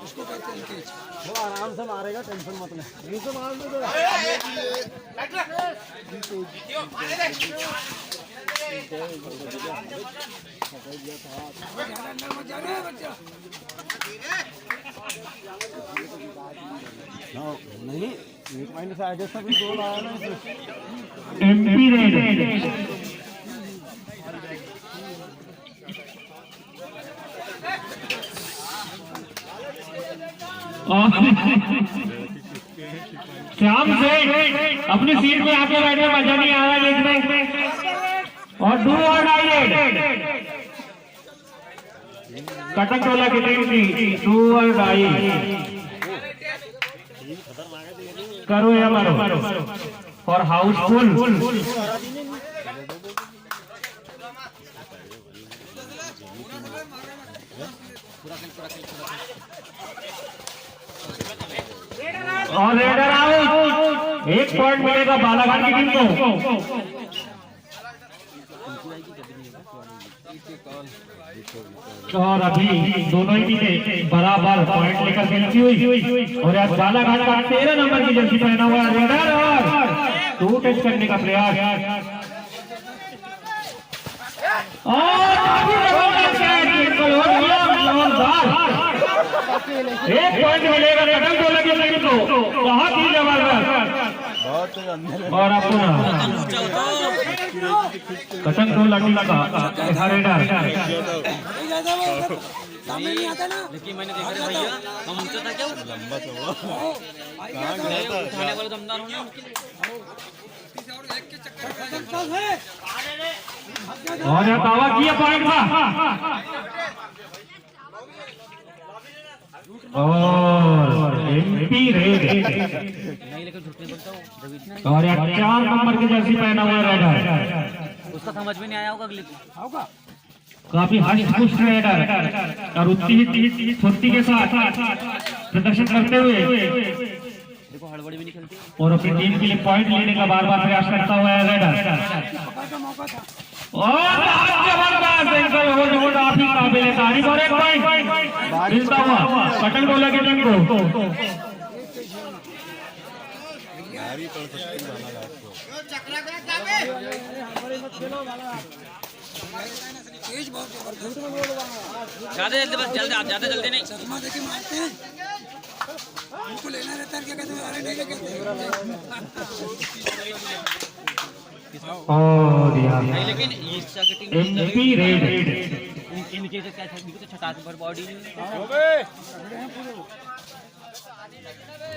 उसको कहते हैं कैच। वो आराम से मारेगा, टेंशन मत ले। यहीं से मार दो तो। नहीं, 1 महीने से आगे से भी 2 लाया ना इसमें। एमपी रेड श्याम से अपनी सीट पे आके बैठे, मजा नहीं आ रहा इसमें। और डू और डाई रेड कटक टोला की टीम की डू और डाई करो या मारो और हाउसफुल। और रेडर आउट, 1 पॉइंट मिलेगा बालाघाट की टीम को। और अभी दोनों ही टीमें बराबर पॉइंट लेकर खेलती हुई। और आज बालाघाट का 13 नंबर की जर्सी पहना हुआ रेडर और 2 टच करने का प्रयास। और 1 पॉइंट मिलेगा कटक टोला की टीम को। बहुत ही जबरदस्त। और आपको कटक टोला टीम का रेडर सामने नहीं आता ना, लेकिन मैंने देखा था भैया हम ऊंचा था क्या लंबा तो वो उठाने वाले दमदार होंगे और यह दावा किया पॉइंट था। और एमपी रेड नहीं, लेकिन झूठ नहीं बोलता हूँ। और यह 4 नंबर की जर्सी पहना हुआ रेडर, उसका समझ में नहीं आया होगा अगले होगा। काफी हष्ट-पुष्ट रेडर और उतनी ही फुर्ती के साथ प्रदर्शन करते हुए देखो हड़बड़ी भी नहीं खेलती और अपनी टीम के लिए पॉइंट लेने का बार बार प्रयास करता हुआ है रेडर। और जबरदस्त एंकल होल्ड आप ही काबिल तारीफ। और 1 पॉइंट मिलता हुआ कटक टोला की टीम को। तेज बहुत जबरदस्त। ज्यादा जल्दी, बस जल्दी, आप ज्यादा जल्दी नहीं। शर्मा देके मारते हैं, उनको लेना रहता है। क्या कहते हैं, अरे नहीं लेके और नहीं, लेकिन एमपी रेड इनके से क्या तो छटा पर बॉडी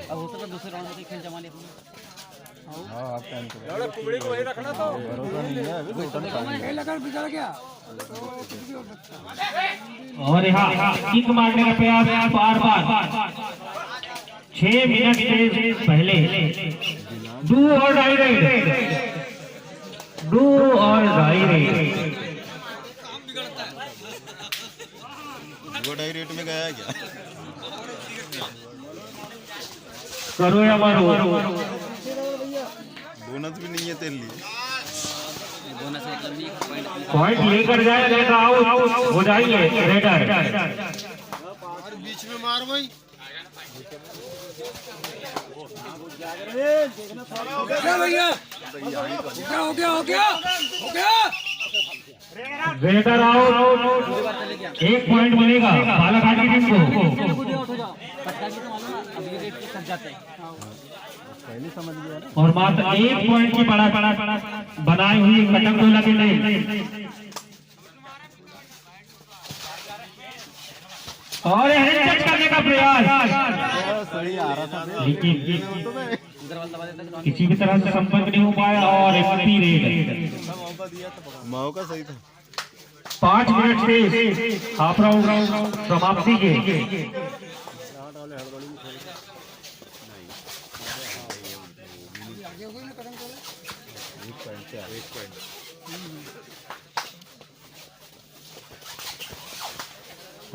अब होता तो दूसरे राउंड में खेल जमा लेते। लगा बिगड़ गया। और यहाँ किक मारने का प्रयास बार बार 6 मिनट से पहले डू और डाई रेड, डू और डाई रेड। डाई रेट में गया क्या? करो या मारो। बोनस भी नहीं है तेरे लिए। बोनस मतलब नहीं, पॉइंट लेकर जाए देखा आउट हो जाएंगे रेडर। बीच में मार भाई। क्या भैया, क्या हो गया, हो गया, हो गया। रेडर आउट, 1 पॉइंट मिलेगा बालाघाट की टीम को। और मात्र 1 पॉइंट की बड़ा बनाई हुई कटक टोला की टीम। और हेड करने का प्रयास, लेकिन किसी भी तरह से संपर्क नहीं हो पाया। और एमपी रेड मौका सही था। 5 मिनट से हाफ राउंड समाप्ति के।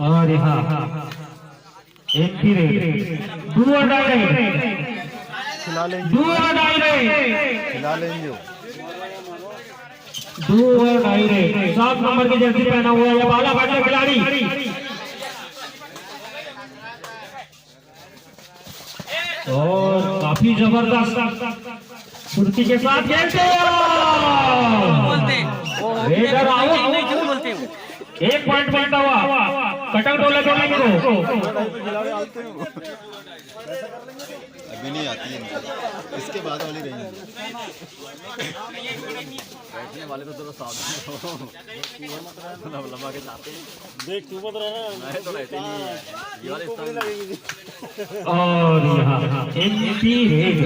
और यहाँ एमपी रेड डू और डाई रेड, खिला लेंगे, डू और डाई रेड, खिला लेंगे। डू और डाई रेड 7 नंबर की जर्सी पहना हुआ है बालाघाट का खिलाड़ी। और काफी जबरदस्त फुर्ती के साथ खेलते बोलते रेडर आउट। नहीं क्यों बोलते हो? 1 पॉइंट मिलता हुआ कटक डोले को अभी नहीं आती है इनको। इसके बाद वाली रहेंगी। बैठने वाले तो थोड़ा साथ लंबा के चाहते देख तू मत रहना मैं तो रहते नहीं है ये वाले लगेगी। और यहाँ एंटी रेड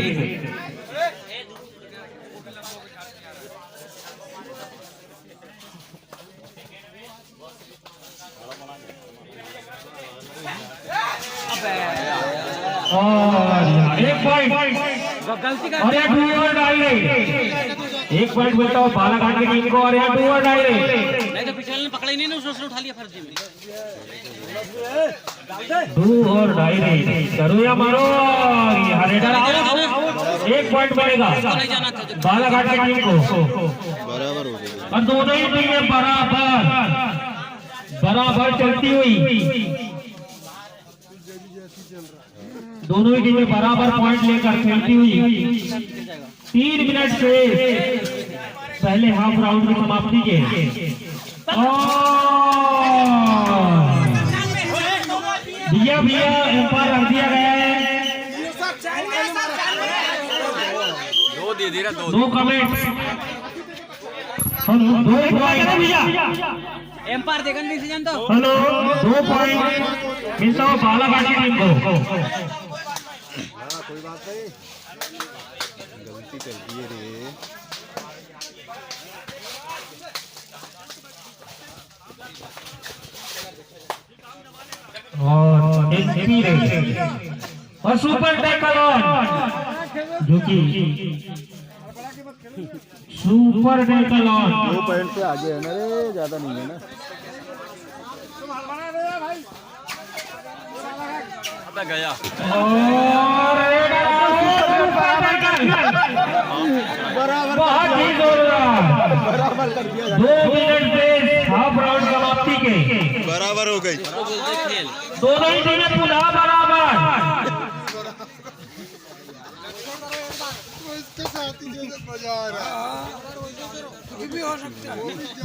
और 1 पॉइंट गलती और यहाँ 2 और डाई रही। 1 पॉइंट मिलता हो बालाघाट की टीम को और यहाँ 2 और डाई रही। नहीं तो पिछले वाले ने पकड़ा ही नहीं ना, उसने उठा लिया फर्जी में। 2 और डाई रही। करो या मारो। यहाँ रेडर आउट। 1 पॉइंट मिलेगा बालाघाट की टीम को। बराबर हो गई। और दोनों ही टीमें बराबर चलती हुई। दोनों ही टीमें बराबर पॉइंट लेकर खेलती हुई 3 मिनट से पहले हाफ राउंड की समाप्ति के। भैया एम्पायर रख दिया गया है। 2 कमेंट 2 पॉइंट भैया एम्पायर देगा डिसीजन तो। हेलो 2 पॉइंट मिलता हो बालाघाट की टीम को। कोई बात नहीं गलती कर दी रे। और एक हेवी रेड और सुपर टैकल ऑन जो कि सुपर टैकल ऑन 2 पॉइंट से आगे है ना रे ज्यादा नहीं है ना। गया और बहुत ही जोरदार बराबर कर दिया। 2 मिनट से हाफ राउंड समाप्ति के। बराबर हो गई। खेल दोनों ही टीमें पुनः बराबर।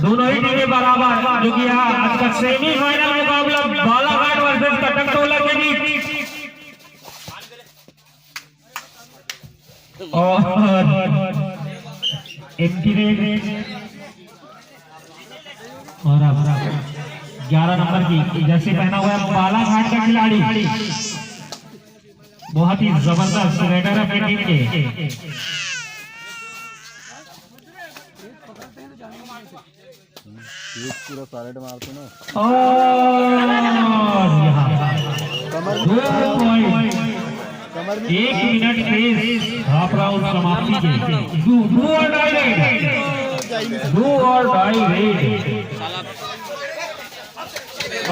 दोनों ही टीमें बराबर जो कि यहाँ आज का सेमीफाइनल मुकाबला बालाघाट वर्सेस कटक टोला के बीच। और एंटी रेड और 11 नंबर की जर्सी पहना हुआ है बालाघाट का खिलाड़ी। बहुत ही जबरदस्त रेडर है अपनी टीम के। पूरा साइड मारते ना। और यहाँ कमर 2 पॉइंट कमर 1 मिनट से हाफ राउंड समाप्ति के। 2 और डाई रेड 2 और डाई रेड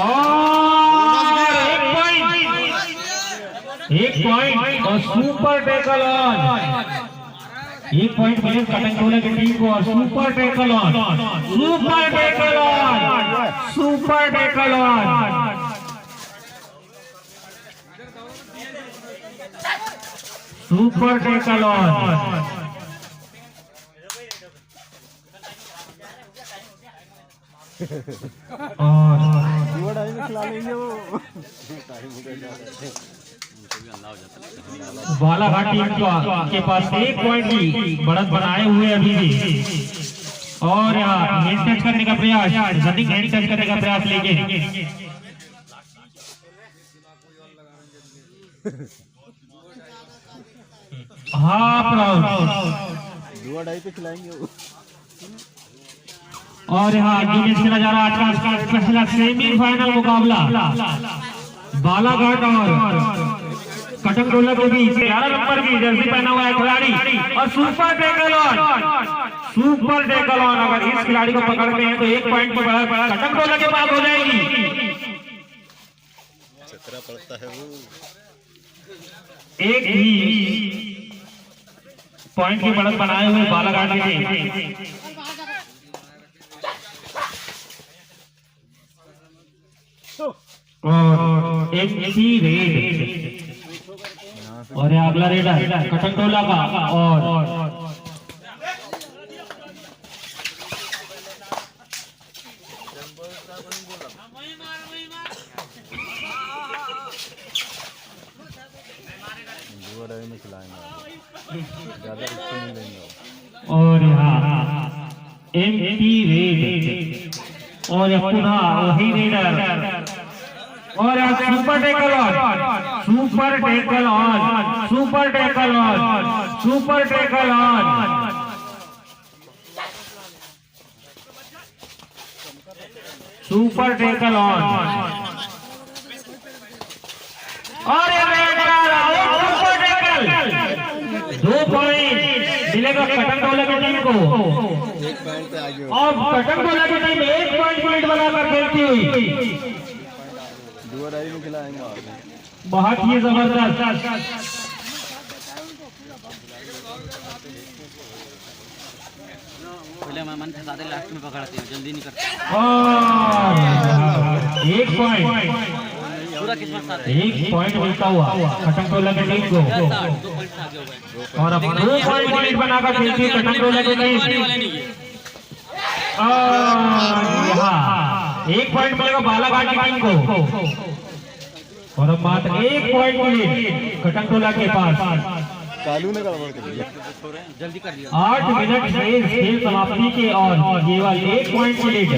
और 1 पॉइंट और सुपर टैकल ऑन। 1 पॉइंट मिले कटक टोला की टीम को और super tackle on super tackle on super tackle on super tackle on. और ढाई में खिला लेंगे वो। बालाघाट टीम के पास 1 पॉइंट की बढ़त बनाए हुए अभी भी। और यहाँ हैंड टच करने का प्रयास रनिंग हैंड टच करने का प्रयास लेके हाफ राउंड 2 ढाई पे खिलाएंगे वो। और यहाँ आगे खेला जा रहा है आज का पहला सेमीफाइनल मुकाबला बालाघाट और कटक टोला के बीच। 11 नंबर की जर्सी पहना हुआ है खिलाड़ी और सुपर टैकल ऑन अगर इस खिलाड़ी को पकड़ते हैं तो 1 पॉइंट की बढ़त कटक टोला के पास हो जाएगी। चतरा पड़ता है वो। 1 ही पॉइंट की बढ़त बनाए हुए बालाघाट की टीम। और एक ही रेड और ये अगला रेडर कटंगटोला का और में खिलाएंगे, ज्यादा रिस्क नहीं लेंगे। और यहाँ एमपी रेड और पुनः वही रेडर और super tackle on, super tackle on, super tackle on, super tackle on, super tackle on और ये raider out, super tackle. 2 point मिलेगा कटंगटोला की टीम को और कटंगटोला की टीम 1 पॉइंट लीड बनाकर खेलती हुई में खिलाएंगे। बहुत ही जबरदस्त। पहले मन फंसा दे, लास्ट में पकड़ते हैं, जल्दी नहीं करते। और 1 पॉइंट, पूरा किस्मत साथ है। 1 पॉइंट मिलता हुआ कटंगटोला की टीम को 2 पॉइंट आगे हो गए और अब 2 पॉइंट लीड बनाकर खेलती है कटंगटोला की टीम। यहाँ 1 पॉइंट मिलेगा बालाघाट की टीम को और अब मात्र 1 पॉइंट की लीड कटंगटोला के पास। कालू ने गड़बड़ कर दिया, जल्दी कर लिया। 8 मिनट से खेल समाप्ति के और केवल 1 पॉइंट की लीड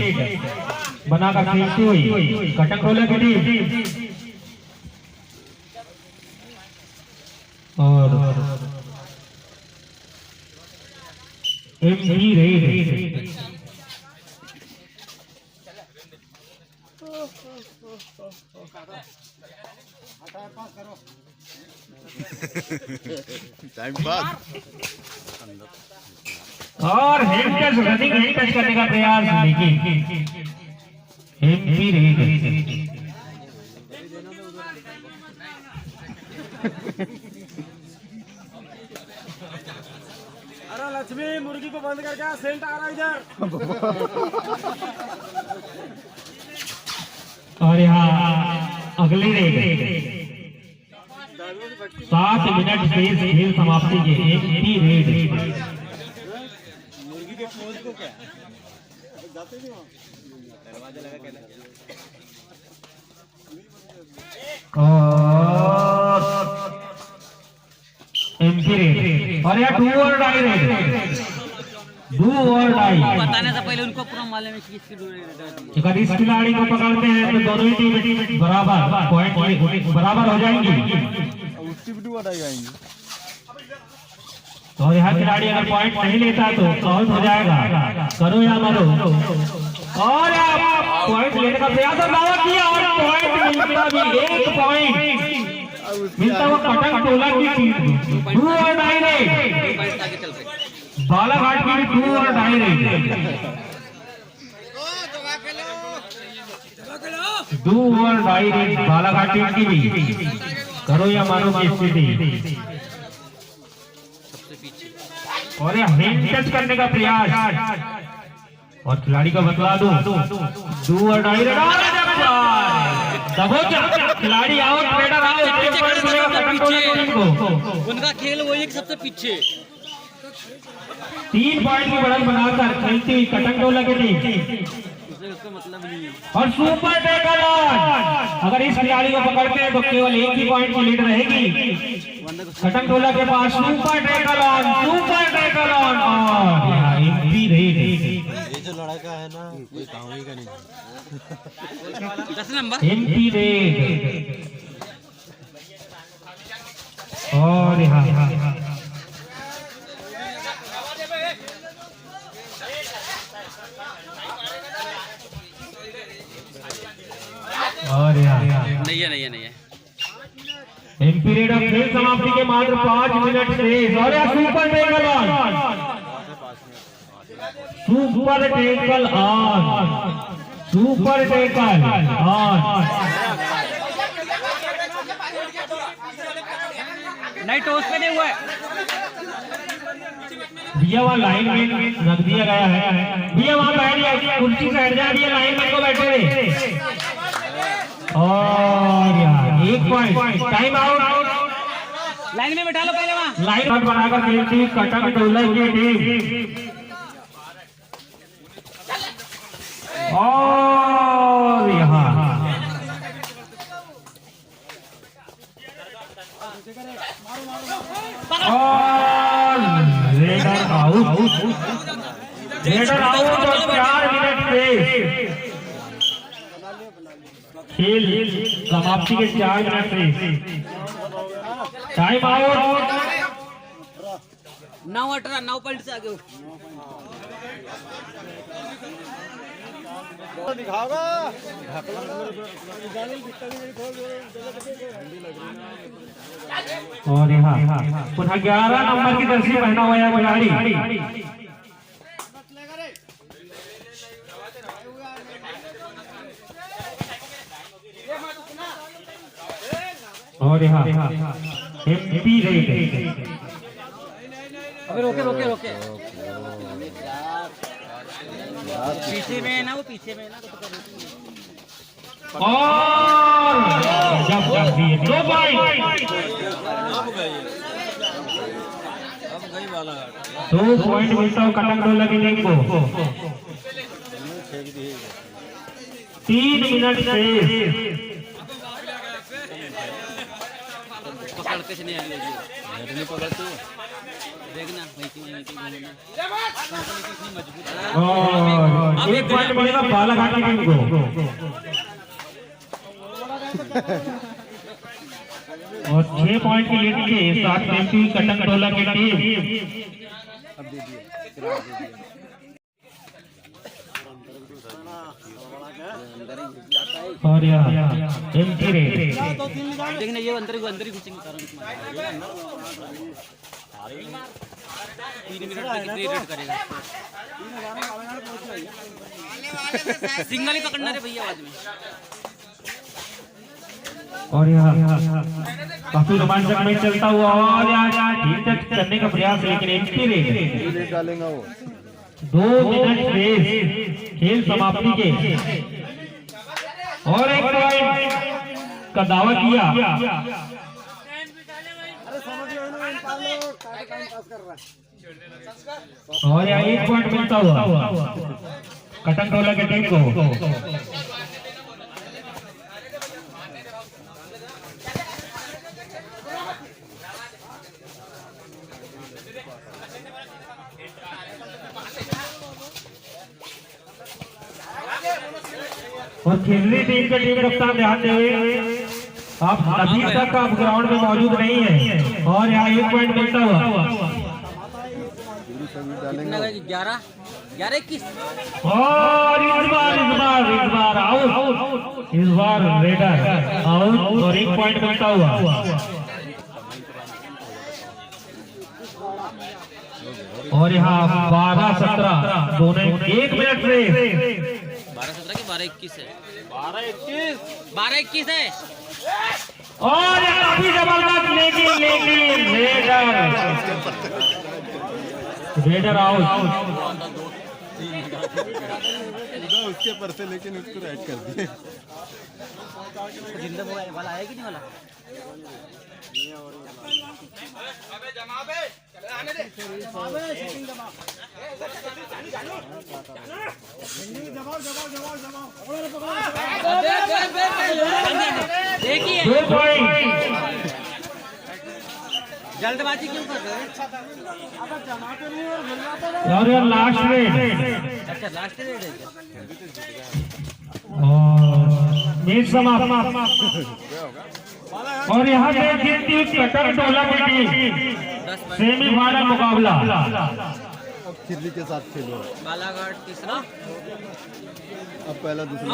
बनाकर खेलती हुई कटंगटोला की टीम और एमपी रेड। टाइम पास और head touch, running head touch करने का प्रयास, लेकिन एमपी रेड अरे लक्ष्मी, मुर्गी को बंद करके सेंट आ रहा है इधर। और यहाँ अगली रेड 7 मिनट से खेल समाप्ति के एमपी रेड मुर्गी के पोज को क्या जाते नहीं वहाँ, दरवाजा लगा कहना। और एमपी रेड और यहाँ 2 और डाई रेड, 2 और डाई। बताने से पहले उनको पूरा मालूम है कि इसकी दूरी। अगर इस खिलाड़ी को पकड़ते हैं तो दोनों ही टीम बराबर पॉइंट बराबर हो जाएंगी। उसकी भी 2 हटाई आएंगी। और यह खिलाड़ी अगर पॉइंट नहीं लेता तो आउट हो जाएगा, करो या मरो। और आप पॉइंट लेने का प्रयास और दावा किया और पॉइंट मिलता भी, 1 पॉइंट मिलता हुआ कटंगटोला की टीम। 2 और डाई रेड, बालाघाट की 2 और डाई रेड, 2 और डाई रेड बालाघाट टीम की भी। करो या मारो की स्थिति और यह हेड टच करने का प्रयास और खिलाड़ी का बतला दो 2 और डाई रेड। खिलाड़ी आउट, रेडर आउट। उनका खेल वो एक सबसे पीछे 3 पॉइंट की बढ़त बनाकर खेलती हुई कटंगटोला की टीम उसका मतलब नहीं है। और सुपर टैकल ऑन। अगर इस खिलाड़ी को पकड़ते हैं तो केवल 1 ही पॉइंट की लीड रहेगी कटंगटोला के पास। Super tackle on, super tackle on और एमपी रेड। ये जो लड़का है ना, ये काम ही का नहीं। 10 नंबर एमपी रेड और यहाँ और नहीं है। एमपी रेड अब खेल समाप्ति के मात्र 5 मिनट शेष और यह super tackle on, super tackle on, super tackle on. नहीं टॉस पे नहीं हुआ है भैया, वहाँ लाइन में रख दिया गया है भैया, वहाँ बैठ गया, कुर्सी से हट जा भैया, लाइन में को बैठे रहे। और यार 1 पॉइंट, टाइम आउट। लाइन में बैठा लो पहले वहाँ। लाइन पर बनाकर खेलती कटक टोला की टीम। और यहाँ और रेडर आउट। रेडर आउट और 4 मिनट से खेल समाप्ति के 4 मिनट से टाइम आउट। 9-18 9 पॉइंट से आगे हो। और यहाँ पुनः 11 नंबर की जर्सी पहना हुआ है खिलाड़ी। और यहाँ MP रेड। अबे रोके रोके रोके। पीछे में है ना, वो पीछे में है ना। और जब कर दिए 2 पॉइंट। अब गई बालाघाट। 2 पॉइंट मिलता है कटक टोला की टीम को। 3 मिनट से पकड़ के नहीं आई नहीं पकड़ते देखना और 1 पॉइंट मिलेगा बालाघाट की टीम को। और 6 पॉइंट की लीड के साथ एमपी कटक टोला की टीम। और यहाँ एमपी रेड। देखना ये अंदर ही घुसेंगे। 3 मिनट में कितनी रेड करेगा। सिंगल ही पकड़ना रे भैया बाद में। और यहाँ काफी रोमांचक मैच चलता हुआ और यहाँ ठीक तक करने का प्रयास, लेकिन एमपी रेड डालेगा वो। 2 मिनट से खेल समाप्ति के और 1 पॉइंट का दावा किया। और यहाँ 1 पॉइंट मिलता हुआ कटक टोला की टीम को। और खेलनी टीम के टीम कप्तान ध्यान दें, आप अभी तक आप ग्राउंड में मौजूद नहीं है। और यहाँ 1 पॉइंट मिलता हुआ 11-21। और इस बार आउट। इस बार रेडर आउट और 1 पॉइंट मिलता हुआ। और यहाँ 12-17 दोनों 1 मिनट से 12-17 की 12-21 है। 12-21 है। और काफी जबरदस्त, लेकिन रेडर आउट। उसके पर से लेकिन उसको राइट कर दिए। जिंदा वाला है कि नहीं वाला। देखिए 2 पॉइंट। जल्दबाजी क्यों कर रहे हैं। और यार लास्ट रेड। अच्छा लास्ट रेड है और मैच समाप्त। और यहाँ से जीती कटक टोला की टीम। सेमीफाइनल मुकाबला अब खिल्ली के साथ खेलो। बालाघाट तीसरा। अब पहला दूसरा